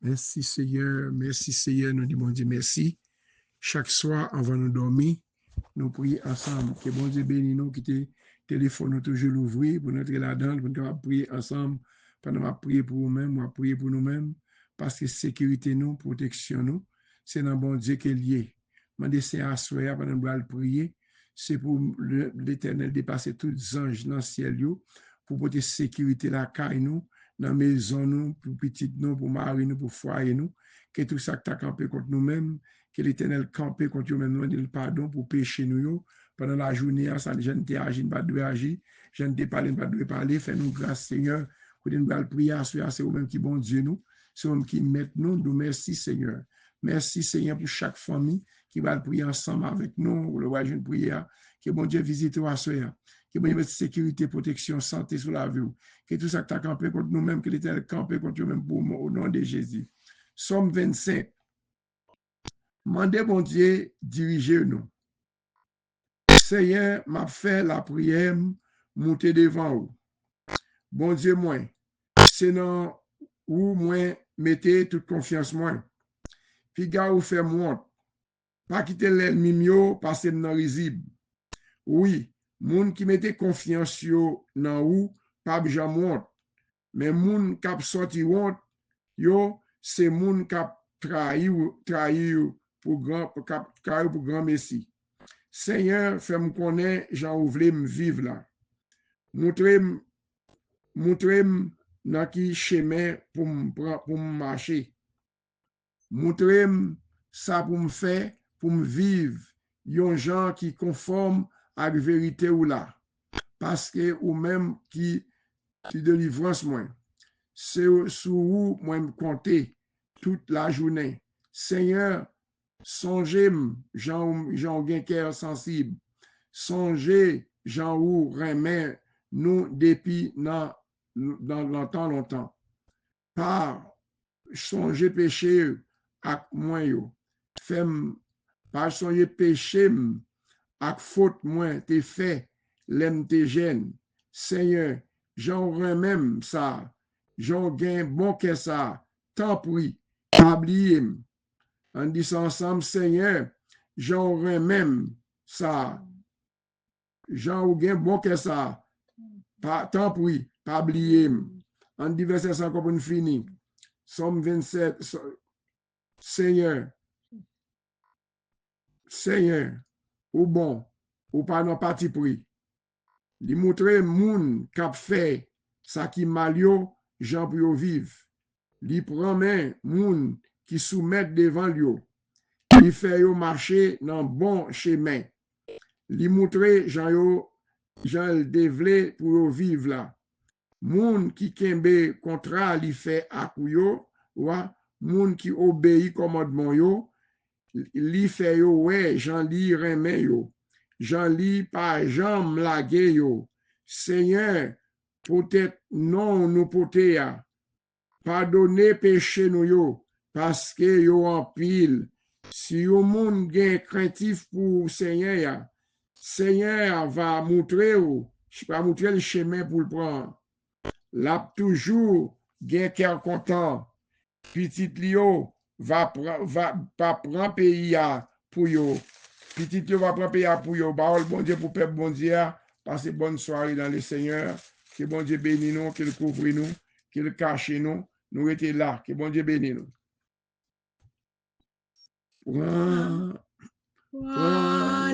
Merci Seigneur, nous disons bon Dieu merci. Chaque soir, avant de nous dormir, nous prions ensemble. Que bon Dieu bénisse nous, qui te téléphone toujours l'ouvrir pour nous entrer là-dedans, pour nous prier ensemble. Pendant que prier pour nous-mêmes, on prier pour nous-mêmes, parce que sécurité nous, protection nous, c'est dans bon Dieu qui est lié. Je descends à soir pendant que nous prier, c'est pour l'Éternel dépasser tous les anges dans le ciel, pour porter sécurité la caille nous, dans la maison nous, pour petite nous, pour mari nous, pour foyer nous, que tout ça qui a campé contre nous-mêmes, que l'Éternel campé contre nous-mêmes, nous demande pardon pour pécher nous, pendant la journée, ça, je ne t'ai agi, pas de agir, je ne t'ai parlé, pas de parler, fais-nous grâce, Seigneur, pour nous prier à ce c'est vous-même qui bon Dieu nous, c'est vous-même qui met nous merci, Seigneur. Merci, Seigneur, pour chaque famille qui va prier ensemble avec nous, le roi jeune prière, que bon Dieu visite à ce que bon Dieu mette sécurité, protection, santé sur la vie, que tout ça que tu as campé contre nous-mêmes, que l'Éternel campé contre nous-mêmes pour nous, au nom de Jésus. Somme 25. Mandez bon Dieu, dirigez-nous. Seigneur, m'a fait la prière, monter devant vous. Bon Dieu, moi, c'est dans où moi, mettez toute confiance, moi. Puis, gars, vous fait moi. Pas quitter l'ennemi mieux, passer dans risible. Oui, moun qui mette confiance yo dans ou, pas besoin monte. Mais moun k'ap sorti honte, yo, c'est moun k'ap trahi pour grand messie. Seigneur, fais-moi connaître, j'en voulais me vivre là. Montrez-moi dans qui chemin pour me marcher. Montrez-moi ça pour me faire, pour me vivre. Yon gens qui conforme à la vérité ou là. Parce que ou même qui délivrance moi. C'est sur où moi me compter toute la journée. Seigneur, songez-moi, j'en gain cœur sensible. Songez, j'en ou remet nous depuis dans longtemps. Pas songer péché ak moi yo. Fem pas songer péché ak faute moi te fait l'aime te gêne. Seigneur, j'en remets ça. J'en gain bon que ça. Tant pis, pas oublier. On dit ça ensemble, Seigneur, j'en remets ça. J'en gain bon que ça. Tant pis, pas oublier. On dit verset 5 pour nous finir. Somme 27. Seigneur, ou bon, ou pas non parti pris. Li montre moun k'ap fait ça qui malio, Jean pour vivre. Li promet moun qui soumet devant lui. Li fait yo marcher dans bon chemin. Li montre Jean devle pour vivre là. Moun qui kembe contrat li fait akouyo, wa moun qui obéit commandement yo, li fait yo ouais, Jean li remet yo. Jean li pas jam lage yo. Seigneur, peut-être non nous pote ya. Pardonnez péché nous yo, parce que yo en pile. Si yo moun gen craintif pour Seigneur ya, Seigneur va montrer ou, je vais montrer le chemin pour le prendre. L'a toujours gen cœur content. Petit Lio va pas prendre pays pour yo. Petit Lio va prendre pays pour yo. Parole bon Dieu pour peuple bon Dieu. Passez bonne soirée dans le Seigneur. Que bon Dieu bénisse nous, qu'il couvre nous, qu'il cache nous. Nous étions là. Que bon Dieu bénisse nous. Prends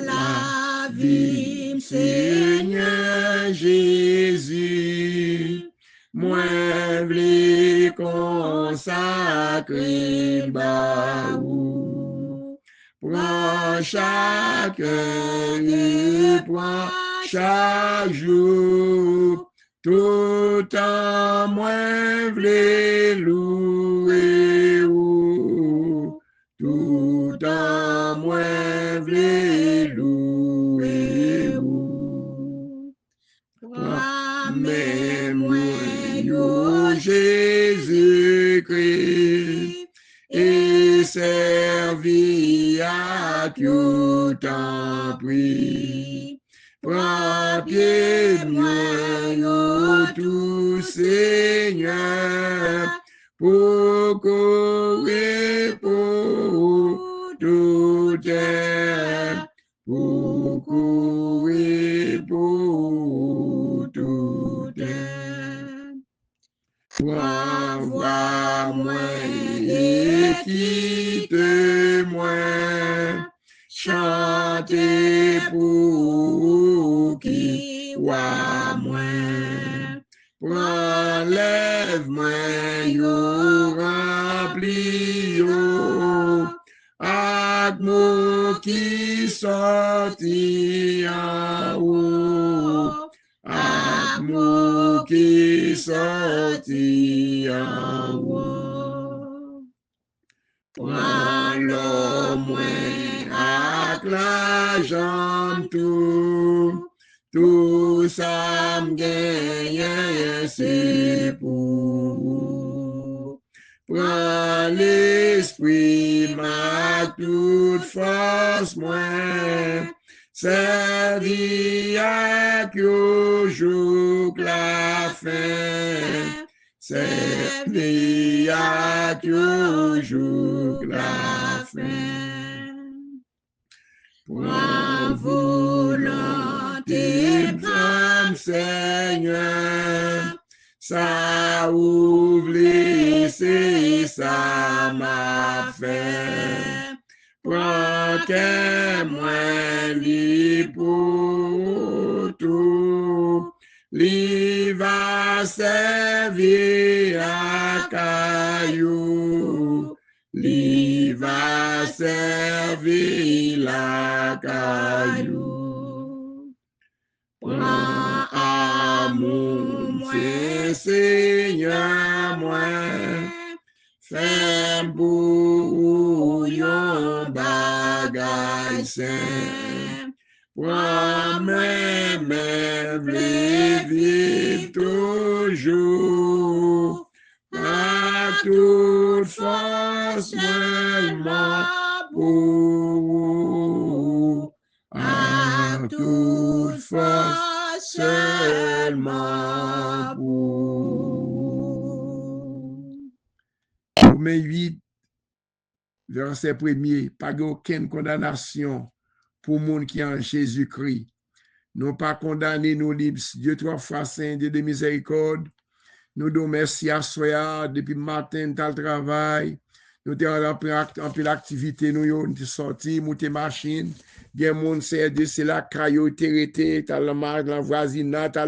la vie, Seigneur Jésus. Moi, v'l'ai consacré baou. Prends chaque heure, prends chaque jour. Tout en moi, v'l'ai loué ou. Tout en moi, v'l'ai loué ou. Même moi, Jésus-Christ, et servi à tout en prix. Prends pied moi, tout Seigneur, pour courir pour tout est, pour courir pour tout est. Prends voix moi et quitte-moi, chanter pour qui voit moi. Prends lève-moi yo rempli yo, ak mot qui sorti en haut, ak mot qui sorti en haut. Prends l'homme ak la jambe tout ça m'gagne c'est pour. Prends l'esprit ma toute force moi, servi à que jour la fin, servi à que jour la fin. Prends volonté, prends Seigneur, ça oublie, c'est ça m'a fait. Prends que moi li pour tout, li va servir à caillou, li va servir la caillou. Prends amour, moi, Seigneur, moi, fais bouillon bagay saint. Prends mes mains, vivre toujours, à toute force seulement pour, à toute force seulement pour. Romains 8, verset 1er, pas aucune condamnation pour le monde qui est en Jésus-Christ. Non pas condamné, nous libres. Dieu trois fois saint, Dieu de miséricorde. Nous donnons merci à soi depuis le matin, dans le travail. Nous avons en peu l'activité, nous sommes sortis, nous sommes machines. Il y a des gens qui c'est la caillou, tu as la voisinage, tu as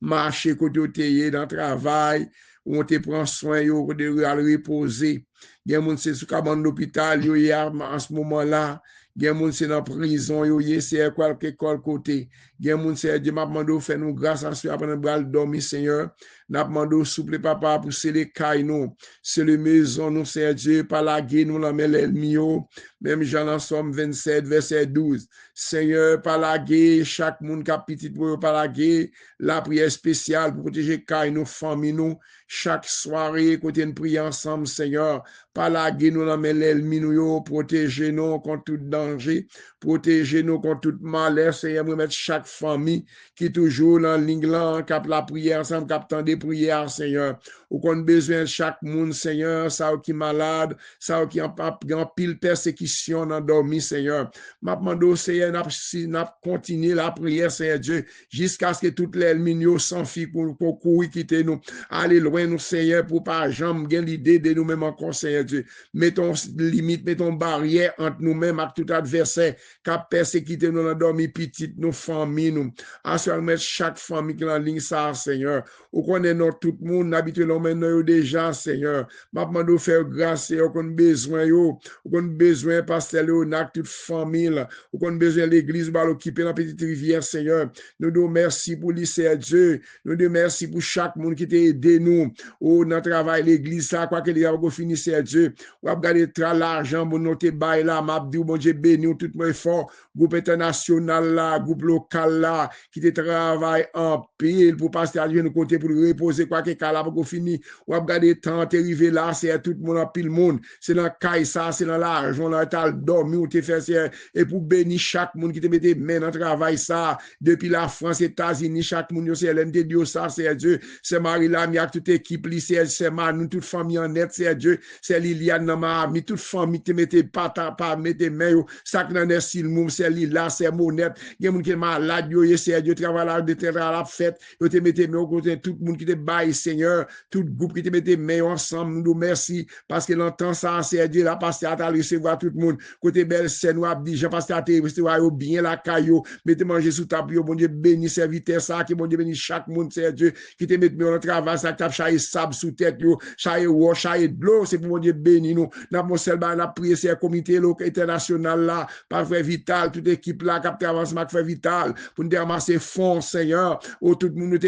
marché côté dans le travail, où on te prend soin, on te reposer. Il y a des gens qui sont dans l'hôpital, en ce moment-là. Il y a des gens qui sont dans la prison, c'est à quelque côté. Il y a des gens qui sont dans la prison, fait nous grâce à ce après nous dormir, Seigneur. Nous demandons souple papa pour les cailles nous, c'est les maisons nous, Seigneur Dieu, par la guerre nous, la l'ennemi, même Jean en Somme 27, verset 12. Seigneur, par la guerre, chaque monde qui a petit pour par la guerre, la prière spéciale pour protéger cailles nous, famille nous, chaque soirée, côté une prière ensemble, Seigneur, par la guerre nous, la l'ennemi nous, protéger nous contre tout danger, protéger nous contre tout malheur, Seigneur, remettre chaque famille qui est toujours dans l'inglan, qui a la prière ensemble, qui a tant de prières, Seigneur. Ou qu'on a besoin de chaque monde, Seigneur, ça qui est malade, ça qui a pile persécution dans dormi, Seigneur. M'a demandé, Seigneur, n'a continué la prière, Seigneur Dieu, jusqu'à ce que toutes les ennemis s'enfuient pour courir, quitter nous. Aller loin, nous, Seigneur, pour pas jamais gagner l'idée de nous-mêmes encore, Seigneur Dieu. Mettons limite, mettons barrière entre nous-mêmes et tout adversaire qui a persécuté nous dans dormi, petite, nos familles, nous. Ensuite, mettre chaque famille qui est en ligne, ça, Seigneur. Ou connaît tout le monde, habitué maintenant déjà, Seigneur. M'a demandé faire grâce, Seigneur, qu'on a besoin, ou qu'on a besoin, pasteur Léonard, toute famille, ou qu'on a besoin de l'église, bah, l'occuper dans la petite rivière, Seigneur. Nous nous merci pour lycée Dieu. Nous nous merci pour chaque monde qui t'a aidé nous. Ou dans le travail, l'église, ça, quoi qu'il y a, on finit, Seigneur Dieu. Ou à regarder l'argent, pour nous te bailler là, m'a dit, bon Dieu, béni, tout mon effort. Groupe international là, groupe local là, qui te travaille en pile pour passer à Dieu, nous côté pour reposer quoi que là pour fini ou regarder temps t'es arrivé là c'est tout le monde en pile monde c'est dans caille ça c'est dans l'argent là t'as dormi ou t'es fait et pour bénir chaque monde qui te mette main dans travail ça depuis la France États-Unis chaque monde c'est l'ND Dieu ça c'est Dieu c'est Marie Lamia toute équipe lycée c'est Manu toute famille en net c'est Dieu c'est Liliane dans ma ami toute famille te mette pas mette main ça que dans est moum c'est Lila c'est Monette il y a monde qui malade yo c'est Dieu travail de terre à la fête yo te mette main au côté tout le monde qui te baille Seigneur tout groupe qui te mette main ensemble nous merci parce que l'entend ça c'est Dieu la pasteur à recevoir tout le monde côté belle scène ou dit Jean pasteur te recevoir bien la caillou mettez manger sous table bon Dieu béni serviteur ça qui bon Dieu béni chaque monde c'est Dieu qui te mette main au travail ça tape chaque sable sous tête yo chaque eau chaque de l'eau c'est pour bon Dieu béni nous n'a mon seul ba n'a prier c'est comité international là par frère Vital toute équipe là qui travaille avec frère Vital pour nous ramasser fonds Seigneur où tout le monde te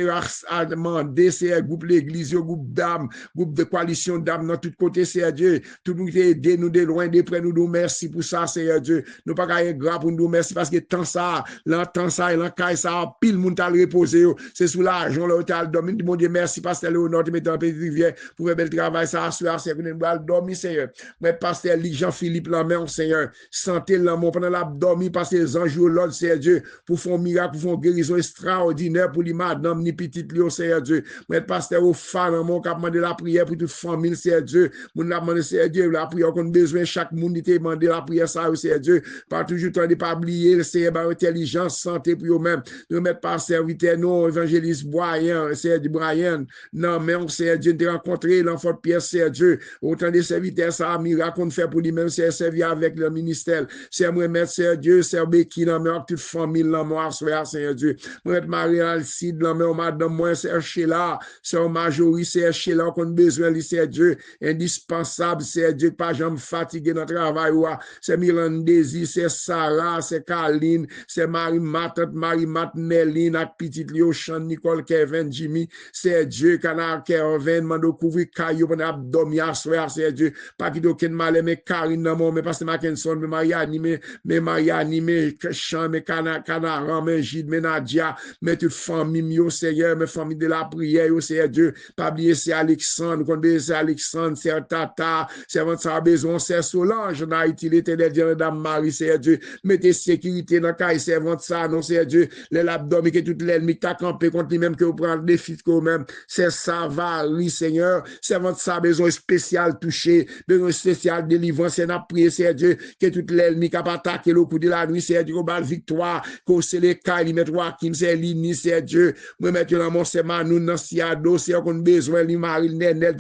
a demandé c'est groupe l'église groupe d'âmes groupe de coalition d'âmes dans tout côté c'est Dieu tout le monde qui aidé nous de loin de près nous merci pour ça c'est Dieu nous pas gagner grave pour nous merci parce que tant ça l'entend ça et l'encaille ça pile monde t'a reposer c'est sous l'argent là t'as dormi mon Dieu merci pasteur Léonard te mettre en petite rivière pour faire bel travail ça soir c'est nous doit dormir Seigneur mais pasteur Jean-Philippe Lamère Seigneur santé l'amour pendant la dormi parce que les anges l'ordre c'est Dieu pour faire un miracle pour faire une guérison extraordinaire pour les madame ni petite Léo c'est Dieu mais pasteur au fan mon cap demander la prière pour toute famille c'est Dieu mon a demandé c'est Dieu la prière qu'on besoin chaque monde te demander la prière ça c'est Dieu pas toujours temps de pas oublier c'est intelligence santé pour eux même nous mettre par serviteur non évangéliste Brian c'est Brian non mais on c'est Dieu te rencontrer l'enfant de Pierre c'est Dieu autant de serviteurs ça miracle qu'on fait pour lui-même c'est servir avec le ministère c'est moi mettre c'est Dieu c'est Becky non mais toute famille là moi c'est Dieu moi mettre Marie Alcide non mais madame moi c'est Sheila c'est Majorie c'est Sheila qu'on besoin c'est Dieu indispensable c'est Dieu pas jamais fatigué dans le travail c'est Mirandesi c'est Sarah c'est Caroline c'est Marie-Mat Neline avec petite Lio Chan Nicole Kevin Jimmy c'est Dieu canard Kevin mando couvrir caillou pour abdomen c'est Dieu pas qu'il aucun mal mais Karine non mais parce que Mackinson mais Mariani mais Chan mais Canaran mais Gide mais Nadia mais toute famille mio Seigneur mes famille de la prière c'est Dieu pas oublier c'est Alexandre qu'on c'est Alexandre c'est Tata c'est avant ça besoin c'est Solange en Haïti l'éternel Dieu Madame Marie c'est Dieu mettez sécurité dans caille servante ça non c'est Dieu l'abdomen que toute l'ennemi t'a campé contre lui même que vous prendre des défis quand même c'est ça va oui Seigneur servante ça besoin spécial touché besoin spécial délivrance c'est n'a prier c'est Dieu que toute l'ennemi qui a attaqué le coup de la nuit c'est Dieu qu'on victoire qu'on c'est les cailles mettre Joachim c'est Lini c'est Dieu moi mettre dans mon c'est Manou dans Siado c'est qu'on besoin li Marie Nenel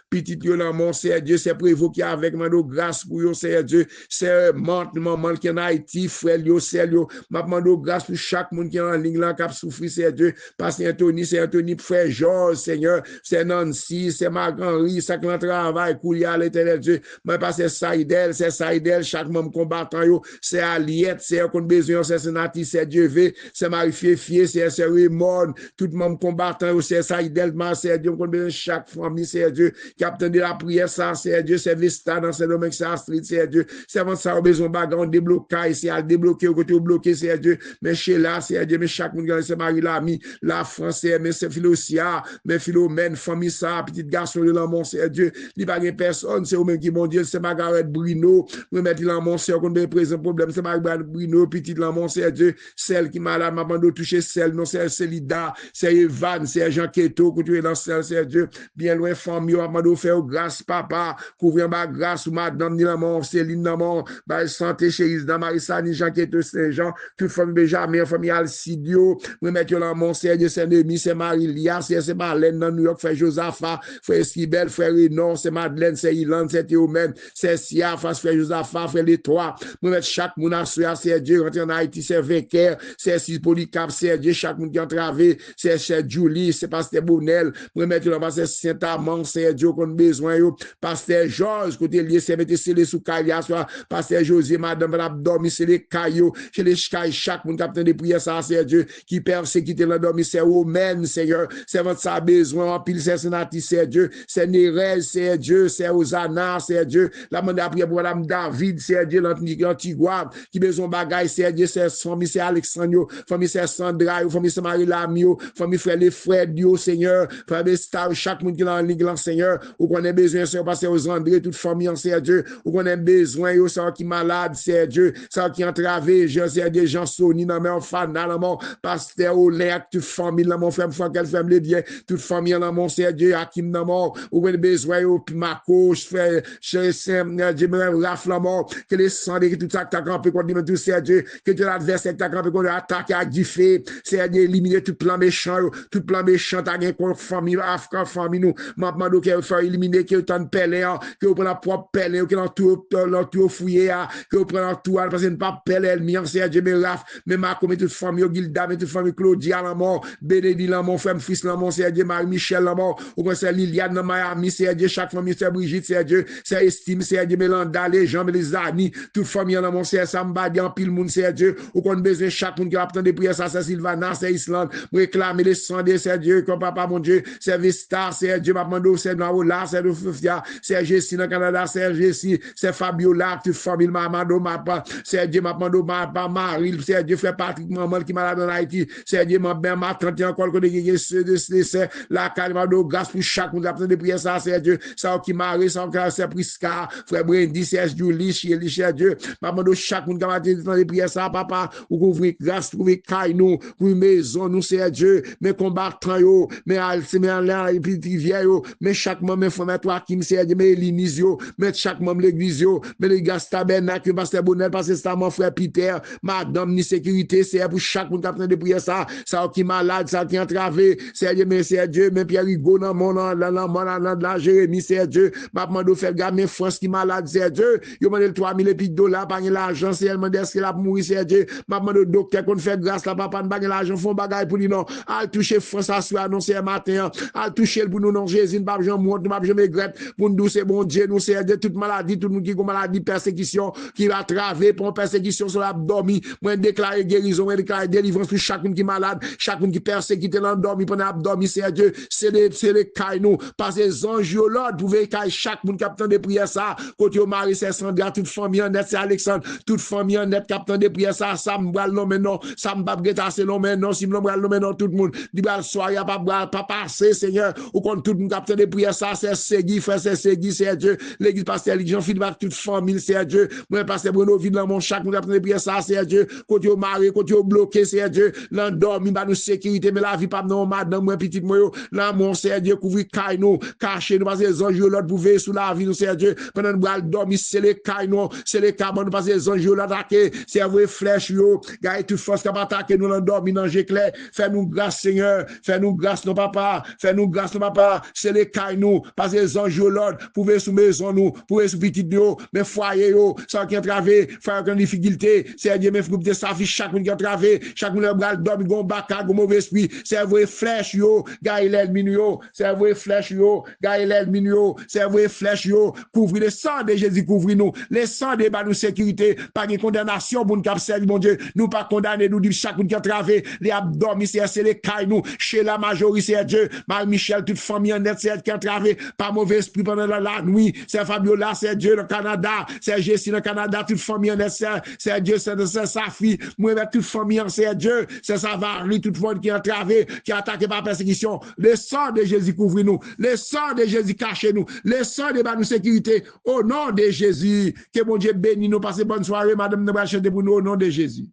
petite yo dans mon c'est Dieu c'est prévoqué avec mando grâce pour yo c'est Dieu c'est maman qui en Haïti frère yo c'est yo m'a mando grâce pour chaque monde qui est en ligne là qui souffrir c'est Dieu parce que Anthony frère Georges Seigneur c'est Nancy c'est Marc-Henri ça qui travail coulia l'éternel Dieu mais pas c'est Saïdel chaque membre combattant yo c'est Aliette c'est qu'on besoin c'est Nati c'est Dieu c'est Marie-Fié c'est Raymond tout membre combattant yo c'est Saïdel c'est Dieu qu'on besoin chaque famille c'est Dieu qui a attendu la prière ça c'est Dieu c'est Vista dans ce domaine ça street c'est Dieu c'est avant ça besoin bagarre débloquer c'est à débloquer au côté bloqué c'est Dieu mais chez là c'est Dieu mais chaque monde c'est Marie Lamy la France mais c'est Philosia mais Philomène famille ça petite garçon de l'amour c'est Dieu il pas personne c'est au même qui mon Dieu c'est Margaret Bruno me mettre l'amour c'est qu'on a présent problème c'est Margaret Bruno petite l'amour c'est Dieu celle qui malade m'a de toucher celle non c'est Célida c'est Evan c'est Jean Keto que tu es dans celle c'est Dieu bien loin famille m'a de faire grâce papa couvrir ma grâce ou madame ni l'amour Céline l'amour bah santé chérie dans Marissa ni Jean Keto Saint-Jean toute famille Benjamin famille Alcidio me mettre l'amour c'est Dieu c'est Némi c'est Marie-Lia c'est Marlène dans New York frère Josaphat frère Sibel frère Renon c'est Madeleine c'est Ilan c'est Théomène c'est Sia frère Josaphat frère les trois me mettre chaque monde à soir c'est Dieu rentrer en Haïti c'est Véker c'est Polycarpe c'est Dieu chaque monde qui entravé c'est Julie c'est pasteur Bonnel me mettre là c'est Saint-Amand c'est Dieu qu'on besoin yo pasteur Georges côté lié c'est mettre scellé sous Kalia soit pasteur José madame l'abdomen c'est les caillots chez les chaque monde capitaine de prière ça c'est Dieu qui persécuter l'abdomen c'est Romaine Seigneur c'est votre ça besoin en pile c'est Nati c'est Dieu c'est Nérel c'est Dieu c'est Osana c'est Dieu la demande à prière pour madame David c'est Dieu l'Antigua qui besoin bagaille c'est Dieu c'est famille c'est Alexandre famille c'est Sandra famille c'est Marie Lamio famille frère les Fred aide au Seigneur, frère Bestar, chaque monde qui est en ligue, Seigneur, ou qu'on ait besoin, Seigneur, passer aux André, toute famille, Seigneur Dieu, ou qu'on ait besoin, yo, ça qui est malade, Seigneur Dieu, ça qui est entravé, Seigneur des gens Sony, dans mon fanal, dans mon pasteur, au lait, toute famille, dans mon frère, qu'elle fait les biens, toute famille, dans mon Seigneur Dieu, Hakim, dans mon, ou qu'on ait besoin, yo, Mako, frère, Seigneur Dieu, Raf, la mort, que les sangs, que tout ça, que t'as campé, qu'on dit, tout Seigneur Dieu, que tu l'adversaire, que t'as campé, qu'on a attaqué à Gifé, Seigneur Dieu, éliminer tout plan méchant, t'as gagné contre famille, Afghan, famille, nous, maintenant, donc, il faut éliminer, que t'en pelle, que vous prenez la propre pelle, que l'entour fouillé, que vous prenez l'entour, parce que ne pas pelle, elle, Seigneur Dieu, mais Raf, mais Marco, mais toute famille, Gilda, mais toute famille, Claudia, la mort, Bénédicte, la mort, frère, fils, la mort, Seigneur Dieu, Marie-Michel, la mort, ou bien c'est Liliane, dans Miami, Seigneur Dieu, chaque famille, c'est Brigitte, Seigneur Dieu, c'est Estime, Seigneur Dieu, Mélanda, les gens, les amis, toute famille, la mort, c'est Sambadi, en pile monde, Seigneur Dieu, ou qu'on a besoin, chaque monde qui a attendu des prières, ça, c'est Sylvana, c'est Islande, réclamer les sangs de Seigneur Dieu, comme papa, mon Dieu, c'est Vista, Seigneur Dieu, Mapando, c'est Naola, c'est Rufia, c'est Jessie, dans le Canada, c'est Jessie, c'est Fabiola, toute famille, Mamado, Mapa, c'est Dieu, Mapando, Mapa, Marie, c'est Dieu, fait Patrick, maman, qui est malade en Haïti, c'est Dieu, ma ben, ma tante, encore, que des ceux de c'est la Calimado, grâce pour chaque monde, après de prières, ça, c'est Dieu, ça, qui marie, ça, c'est Prisca, frère Brandy, c'est Julie, Chélie, c'est Dieu, Mapando, chaque monde, qui a des prières, ça, papa, ou couvrir grâce, trouver caille, nous, pour maison, nous, c'est Dieu, mais combattants, yo, mais et puis rivière, mais chaque membre, mais femme, toi, qui me c'est Dieu, mais Élinise, mais chaque membre, l'église, mais les gars, tabernacle, pasteur Bonnet, pasteur c'est mon frère Peter, madame, ni sécurité, c'est pour chaque monde qui a besoin de prier ça qui est malade, ça qui est entravé, c'est Dieu, mais c'est Dieu, mais Pierre Rigaud, dans mon, dans la Jérémie, c'est Dieu, m'a demandé faire gamin France qui est malade, c'est Dieu, il m'a demandé 3000 et puis $, pas l'argent, c'est elle m'a dit, est-ce qu'il a mourir, c'est Dieu, m'a demandé au docteur qu'on fait grâce, là, papa, pas l'argent, font bagaille pour lui, non, à toucher France à soi, non, c'est matin, à toucher pour nous, non, Jésus, pas besoin de monter, pas besoin de regretter, pour nous, c'est bon Dieu, nous, c'est Dieu, toute maladie, tout le monde qui a maladie, persécution, qui va traver pour une persécution sur l'abdomen, moi, déclarer guérison, moi, déclarer délivrance pour chacun qui est malade, chacun qui persécuté l'endormi, pendant l'abdomen, c'est Dieu, c'est les cailles, nous, parce que les anges, l'ordre, pouvez cailler chaque monde capitaine de prière, ça, côté au mari, c'est Sandra, toute famille en net, c'est Alexandre, toute famille en net, capitaine de prière, ça me non, mais non, ça me bat, c'est non, mais non, si me non, mais non, tout le monde, dit, bah, le soir, il n'y a pas passer, Seigneur, ou quand tout le monde capitaine de prière, ça, c'est Segui, frère, c'est Segui, c'est Dieu, l'église pasteur, Jean-Philippe, toute famille, c'est Dieu, moi, pasteur Bruno, vide dans mon chaque monde capitaine de prière, ça, c'est Dieu, côté au mari, côté au bloqué, c'est Dieu, l'endormi, bah, nous sécurité, mais la vie, pas non, madame, moi, petite, moi, là, mon, c'est Dieu, couvrir caille, nous, cacher, nous, parce que les anges, l'autre, pouvez sous la vie, nous, c'est Dieu, pendant nous, bras, dormir, c'est les cailles, nous, c'est les cabans, nous, parce que les anges, l'attaquer, c'est vrai, flèche, yo, gagne toute force qui va attaquer, nous, l'endormi, dans l'éclair, fais-nous grâce, Seigneur, fais-nous grâce, non, papa, fais-nous grâce, non, papa, c'est les cailles, nous, parce que les anges, l'autre, pouvez sous maison, nous, pouvez sous petite, nous, mais foyer, yo, sans qui entravé, faire aucune difficulté, c'est Dieu, mais faut que ça fiche chaque monde qui entravé, chaque monde, le bras, dormi, gon, baka, gon, mauvais esprit, c'est vrai, flèche, yo, gagne l'ennemi, yo, c'est vrai, flèche, yo, gagne l'ennemi, yo, c'est vrai, flèche, yo, couvrir le sang de Jésus, couvrir nous, le sang de nous sécurité, pas de condamnation pour nous cap servir, mon Dieu, nous pas condamner, nous dire chaque monde qui entravé, les abdomen, c'est les cailles, nous, chez la majorité, c'est Dieu, Marie-Michel, toute famille en net, c'est qui entravé, pas mauvais esprit pendant la nuit, c'est Fabiola, c'est Dieu, le Canada, c'est Jessie, le Canada, toute famille en net, c'est Dieu, c'est sa fille, moi, toute famille en c'est Dieu, c'est sa varie, toute monde qui est entravé, qui est attaqué par persécution, le sang de Jésus couvre nous, le sang de Jésus cache nous, le sang de nous sécurité, au nom de Jésus, que mon Dieu bénisse nous, passez bonne soirée, madame, nous allons chanter pour nous, au nom de Jésus.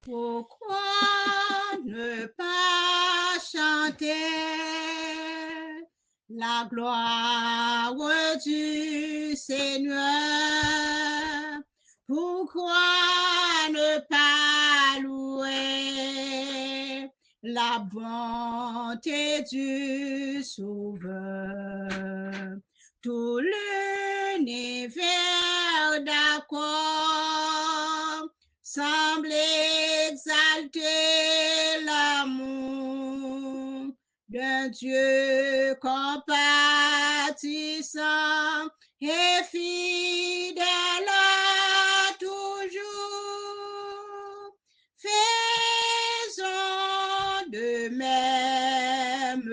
Pourquoi ne pas chanter la gloire du Seigneur? Pourquoi ne pas louer la bonté du Sauveur? Tout l'univers d'accord semble exalter l'amour d'un Dieu compatissant et fidèle à toujours. Faisons de même,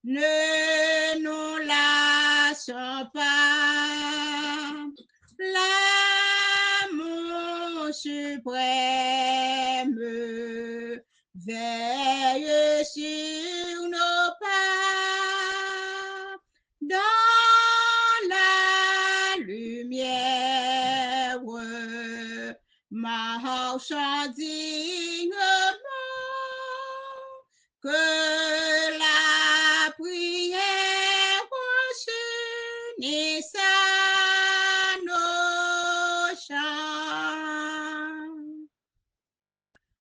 ne nous lassons pas. L'amour suprême veille sur nos pas, dans la lumière, marchant dignement, que la prière unisse à nos chants.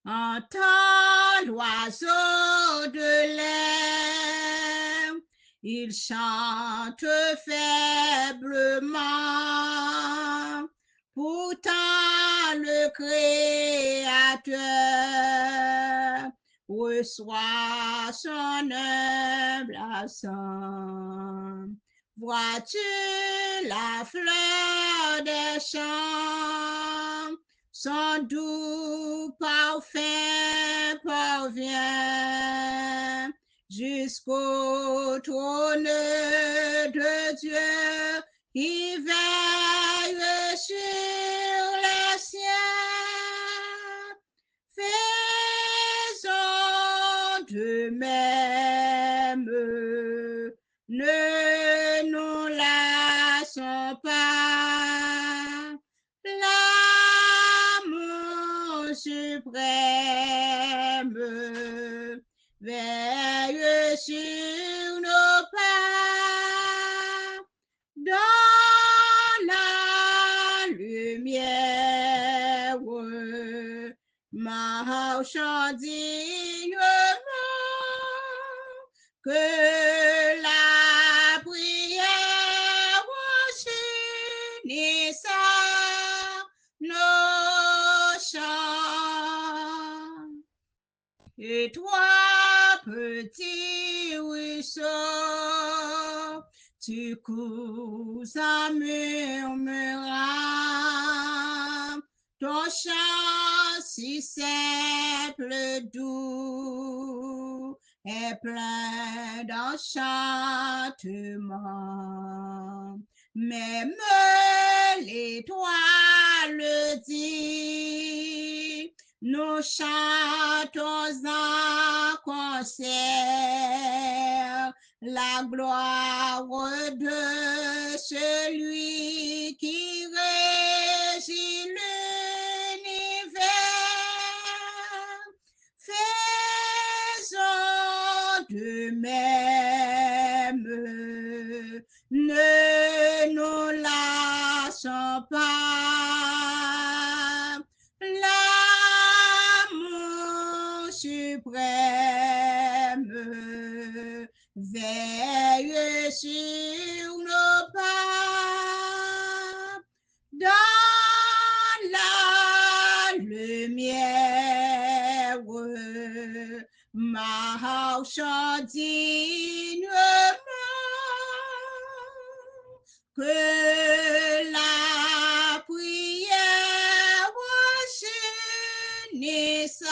Entends l'oiseau de l'air, il chante faiblement, pourtant le Créateur reçoit son humble accent. Vois-tu la fleur des champs, son doux parfum parvient jusqu'au trône de Dieu qui veille sur les siens. Faisons de même, ne nous lassons pas. L'amour suprême veille sur nos pas, dans la lumière, marchant dignement, que la prière unisse à nos chants. Et toi, petit ruisseau, tu cours en murmurant ton chant si simple, doux, est plein d'enchantement. Même l'étoile dit, nous chantons en concert la gloire de celui qui régit l'univers. Faisons de même, ne nous lassons pas. L'amour suprême veille sur nos pas, dans la lumière, marchant dignement, que la prière unisse à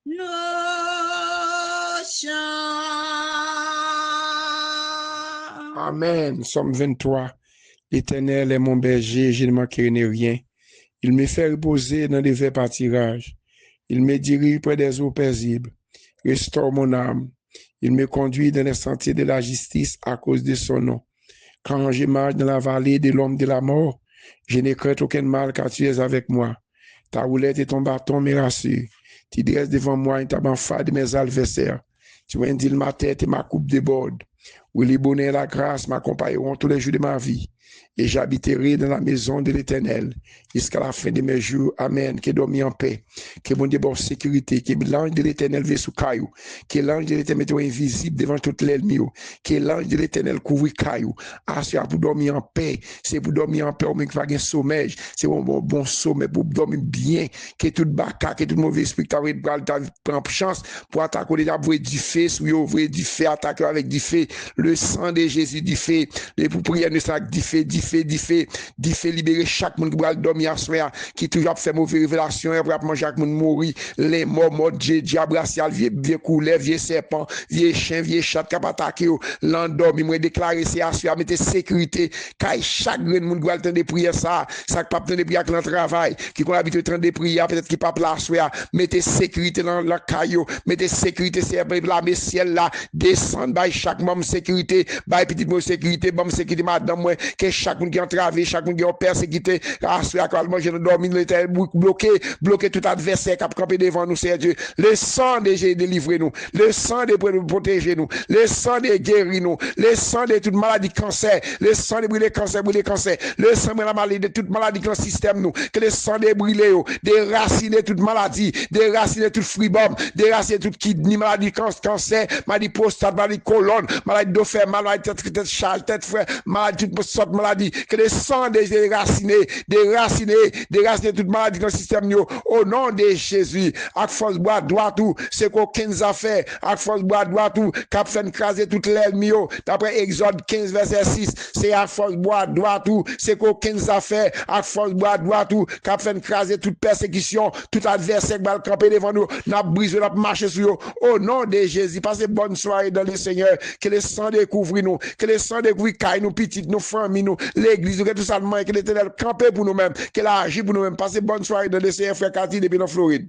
nos chants. Amen. Somme 23. L'Éternel est mon berger, je ne manquerai rien. Il me fait reposer dans des verts pâtirages. Il me dirige près des eaux paisibles. Restaure mon âme. Il me conduit dans les sentiers de la justice à cause de son nom. Quand je marche dans la vallée de l'ombre de la mort, je ne crains aucun mal car tu es avec moi. Ta roulette et ton bâton me rassurent. Tu dresses devant moi une table en face de mes adversaires. Tu indiques ma tête et ma coupe déborde. Oui, le bonheur et la grâce m'accompagneront tous les jours de ma vie. Et j'habiterai dans la maison de l'Éternel jusqu'à la fin de mes jours. Amen. Que dormi en paix. Que mon Dieu bonne sécurité. Que l'ange de l'Éternel vienne sous caillou. Que l'ange de l'Éternel soit invisible devant toute l'ennemi. Que l'ange de l'Éternel couvre caillou. Ah, c'est pour dormir en paix. C'est pour dormir en paix. On ne pas un sommeil. C'est un bon sommeil pour dormir bien. Que tout baka, que tout mauvais esprit qui prend chance pour attaquer les aboués du feu. Si vous ouvrez du feu, attaquer avec du feu. le sang de Jésus dit fait, et pour prier nous ça dit fait, libérer chaque monde qui va dormir à soir, qui toujours fait mauvaise révélation, et pour manger chaque monde mourir, les morts, diable racial, vieux couler, vieux serpent, vieux chien, vieux chat qui va attaquer, l'endormi, moi déclarer c'est à soir, mettez sécurité, car chaque monde qui va attendre prier ça pas attendre prier avec le travail, qui va habitué attendre des prières, peut-être qui pas la soir, mettez sécurité dans la caillou, mettez sécurité, c'est la ciel là, descendre by chaque membre sécurité, by petite mot sécurité, bon sécurité, madame, moi, que chaque monde qui entravé, chaque monde qui est persécuté, à ce à manger dans dormir, bloquer tout adversaire qui a campé devant nous, c'est Dieu. Le sang de Jésus délivrer nous, le sang de protéger nous, le sang de guérir nous, le sang de toute maladie cancer, le sang de brûler cancer, le sang de la maladie de toute maladie dans le système nous, que le sang de brûler, déraciner toute maladie, déraciner toute fribombe, déraciner toute kidney, maladie cancer, maladie prostate, maladie colonne, maladie d'offert, maladie tête charge, tête frère, maladie toute sorte de maladie, que le sang de déraciner toute maladie dans le système nous, au nom de Jésus, à force bois droit tout, c'est qu'aucune affaire, à force bois droit tout, cap fait craser toute l'ennemi, d'après Exode 15 verset 6, c'est à force bois droit tout, c'est qu'aucune affaire, à force bois droit tout, cap fait craser toute persécution, tout adversaire qui va camper devant nous, n'a brisé, n'a marché sur eux, au nom de Jésus, passez bonne soirée dans le Seigneur, que le sang découvre nous, que le sang découvre caille nous, petites, nos familles, nous, l'église, que tout ça, que l'Éternel campe pour nous-mêmes, qu'elle agit pour nous-mêmes, passez bonne soirée dans le Seigneur, frère Cathy, depuis la Floride.